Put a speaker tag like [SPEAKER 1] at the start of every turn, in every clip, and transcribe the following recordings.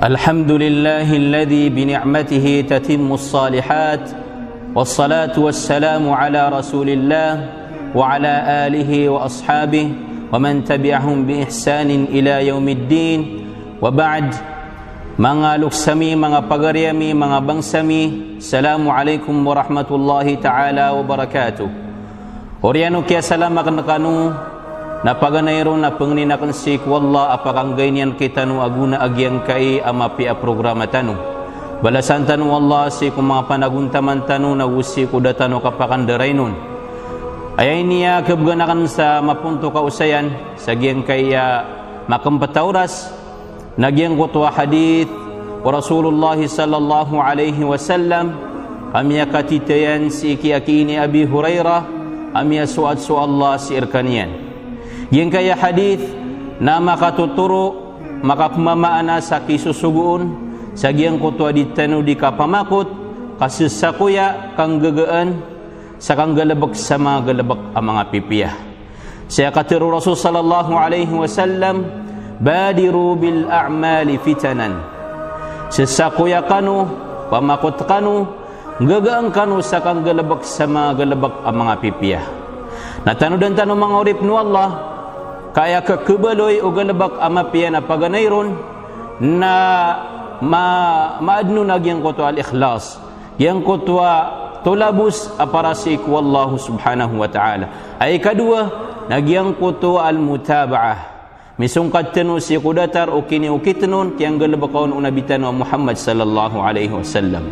[SPEAKER 1] الحمد لله الذي بنعمته تتم الصالحات والصلاة والسلام على رسول الله وعلى آله وأصحابه ومن تبعهم بإحسان إلى يوم الدين وبعد mga luksami, mga pagaryami, mga bangsami, Assalamu alaikum warahmatullahi ta'ala wabarakatuh. Oriano kaya salamat kanu na paganayron na pangninakan si wallah apakang ganyan kita no aguna agyang kai amapi a programa tanu balasan tanu wallah si kung mga panaguntaman tanu na usi kuda tanu kapakandaray nun ayay niya kabganakan sa mapunto kausayan sa gyang kai makampatauras nagyang kutwa hadith wa Rasulullah sallallahu alaihi wasallam amya katitayan si kiakini Abi Hurairah amya suat su Allah si irkanian yang kaya hadith na makatuturo makapmamaana sa kisusuguon sa giyang kutwa ditanu di Kapamakot kasisakuya kang gagaan sa Kanggalbk sa mga galabak ang mga pipiya. Saya katiru Rasul sallallahu alaihi wasallam badiru bil a'mali fitanan. Sisakuya kanu pamakot kanu gagaan kanu sa Kanggalbk sa mga galabak ang mga pipiya. Natanu dan tanu mga urip nu Allah kaya kakabaloy o galabak amapiya na paganayron na maadno nagyang kutwa al-ikhlas yang kutwa tulabus aparasik wallahu subhanahu wa ta'ala ay kadua nagyang kutwa al-mutaba'ah misungkat tanu si kudatar o kiniukitnon kiyang galabakaon unabitan wa Muhammad sallallahu alaihi wasallam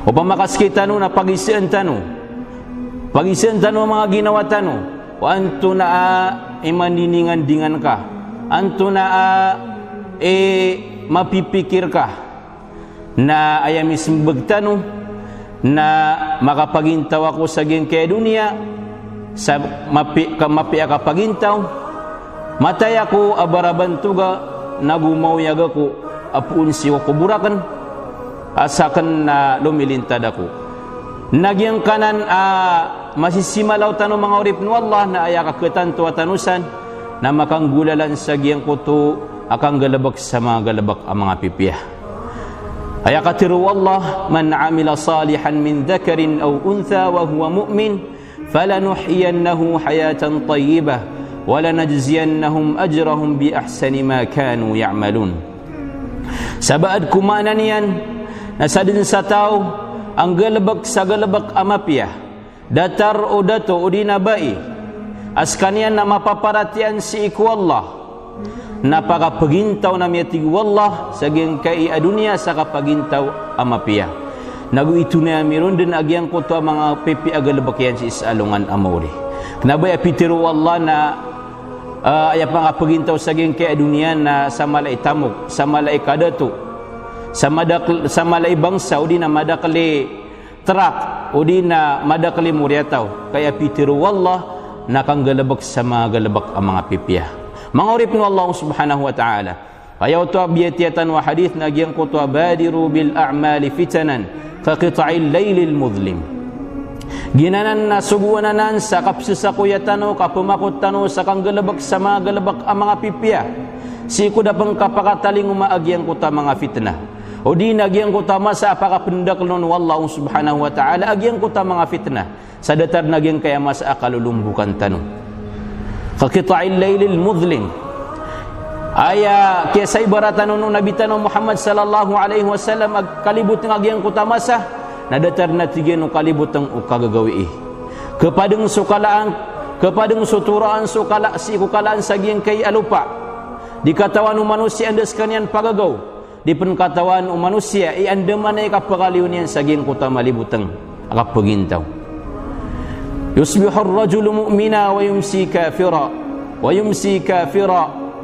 [SPEAKER 1] o pamakas kita no na pagisian tanu mga ginawa tanu wa anto na imandiningan dengan ka anto na mapipikir ka na ayamis mbagtano na makapagintaw ako sa giyang kaya dunia sa mapi akapagintaw matay ako abarabantuga nagumawiyag ako apuun siyo kuburakan asakan na lumilintad ako nagyang kanan masisimalaw tanu mga urip nu Allah na aya kaketanto atanusan na makanggulalan sa giyang kuto akang galabak sa mga galabak ang mga pipiya. Aya katiru Allah man amila salihan min dhakarin aw untha wa huwa mu'min falanuhyiyannahu hayatan tayyibah wa lanajziyannahum ajrahum bi ahsani ma kanu ya'malun. Sabaad kumanan yan na sa din sa tao ang galabak sa galabak amapiya datar o dato o dinabai askanian na mapaparatian si iku Allah napakapagintaw na miyati wallah sa giyang kai adunia sa kapagintaw amapiya nagu itu na miron din agyang kuto mga pipi agalabak yan si isalungan amori knabay apitiru Allah na aya pangapagintaw sa giyang kai adunia na sa malay tamok sa malay kadato sa malay bangsa o di na madakali trak o di na madakali muryataw kaya pitiru wallah nakanggalabak sa mga galabak ang mga pipiya mga urip ng Allah subhanahu wa ta'ala kaya ito abiyatiyatan wa hadith na giyang kutwa badiru bil a'mali fitanan kakita'il laylil mudlim ginanan na suguananan sa kapsisakuyatano kapamakotano sa kanggalabak sa mga galabak ang mga pipiya si kudapang kapakataling umaagyang kuta mga fitnah o di nagyang kuta masa apakapendak nun wallahu subhanahu wa ta'ala agyang kuta mga fitnah sa datar nagyang kaya masa akalulumbukan tanong kakita'il laylil mudlim aya kaya sa ibaratan nung nabitan ng Muhammad sallallahu alaihi wasallam agkalibot ng agyang kuta masa na datar na tigyan ng kalibot ng ukagagawi kepadang sukalaan kepadang suturaan sukala si kukalaan sa agyang kay alupa di katawan ng manusia andas kanyan pagagaw di penkatawan ng manusia iandaman ay kapagaliw niyan sa giyang kuta malibutang akapagintaw yusbihu ar-rajulu mu'mina wa yumsi kafira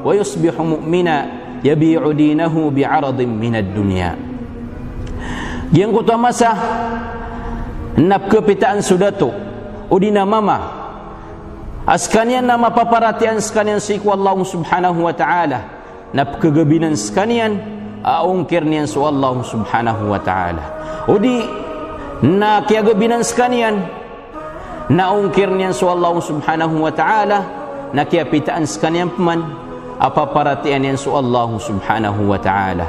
[SPEAKER 1] wa yusbihu mu'mina yabi'u dinahu bi'aradin minad dunya giyang kuta masa napkepitaan sudato o di na mama askanyan na mapaparatian skanian si Allah subhanahu wa ta'ala napkagabinan skanian aungkir niyan su Allah subhanahu wa ta'ala o di na kiagabinan skanian naungkir niyan su Allah subhanahu wa ta'ala na kiapitaan skanian paman apaparatian niyan su Allah subhanahu wa ta'ala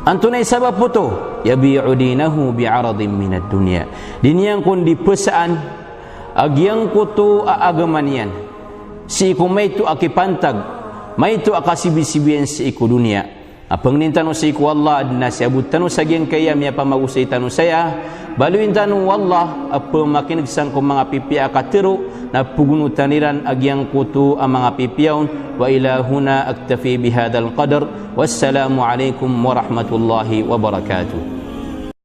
[SPEAKER 1] Antunai sabab puto yabi'u dinahu bi'aradin minad dunya. Diniang kun dipesaan agiang kutu agamanian. Si iku may tu akipantag, may tu akasibisibian si iku dunia. Apang nintanu si iku Allah adna siabut tanu sagiang kaya miya pamagusay tanu saya. Baluin tanu wallah apa makin gisang ko mga pipiya akatiru na pugunu taniran agiang kutu ang mga pipiyaon. Wa ila huna aktafi bihadal qadar. Wassalamu alaikum warahmatullahi wabarakatuh.